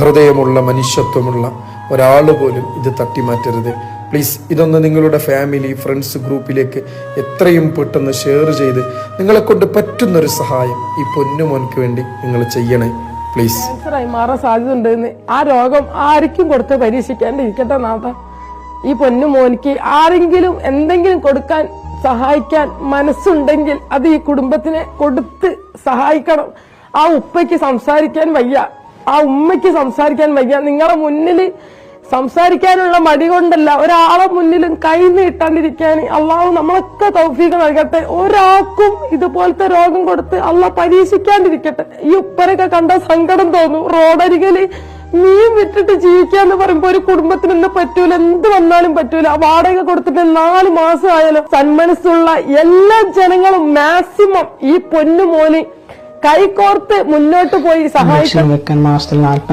ഹൃദയമുള്ള മനുഷ്യത്വമുള്ള ഒരാൾ പോലും ഇത് തട്ടിമാറ്റരുത് പ്ലീസ്. ഇതൊന്ന് നിങ്ങളുടെ ഫാമിലി ഫ്രണ്ട്സ് ഗ്രൂപ്പിലേക്ക് എത്രയും പെട്ടെന്ന് ഷെയർ ചെയ്ത് നിങ്ങളെ കൊണ്ട് പറ്റുന്നൊരു സഹായം ഈ പൊന്നുമോൻക്ക് വേണ്ടി നിങ്ങൾ ചെയ്യണേ പ്ലീസ്. ക്യാൻസറായി മാറാൻ സാധ്യത ഉണ്ടെന്ന് ആ രോഗം ആർക്കും കൊടുത്ത് പരീക്ഷിക്കാണ്ടിരിക്കട്ടെ നാഥ. ഈ പൊന്നുമോനിക്ക് ആരെങ്കിലും എന്തെങ്കിലും കൊടുക്കാൻ സഹായിക്കാൻ മനസ്സുണ്ടെങ്കിൽ അത് ഈ കുടുംബത്തിനെ കൊടുത്ത് സഹായിക്കണം. ആ ഉപ്പയ്ക്ക് സംസാരിക്കാൻ വയ്യ, ആ ഉമ്മയ്ക്ക് സംസാരിക്കാൻ വയ്യ. നിങ്ങളെ മുന്നിൽ സംസാരിക്കാനുള്ള മടി കൊണ്ടല്ല, ഒരാളെ മുന്നിലും കൈ നീട്ടാണ്ടിരിക്കാൻ അള്ളാഹു നമ്മളൊക്കെ തൗഫീഖ് നൽകട്ടെ. ഒരാൾക്കും ഇതുപോലത്തെ രോഗം കൊടുത്ത് അള്ളാഹ് പരീക്ഷിക്കാണ്ടിരിക്കട്ടെ. ഈ ഉപ്പരൊക്കെ കണ്ട സങ്കടം തോന്നും. റോഡരികല് മീൻ വിട്ടിട്ട് ജീവിക്കാന്ന് പറയുമ്പോ ഒരു കുടുംബത്തിനൊന്നും പറ്റൂല, എന്ത് വന്നാലും പറ്റൂല. വാടക കൊടുത്തിട്ട് 4 മാസം ആയാലും സന്മനസ്സുള്ള എല്ലാ ജനങ്ങളും മാക്സിമം ഈ പൊന്നുമോന് കൈകോർത്ത് മുന്നോട്ട് പോയി സഹായിക്കണം.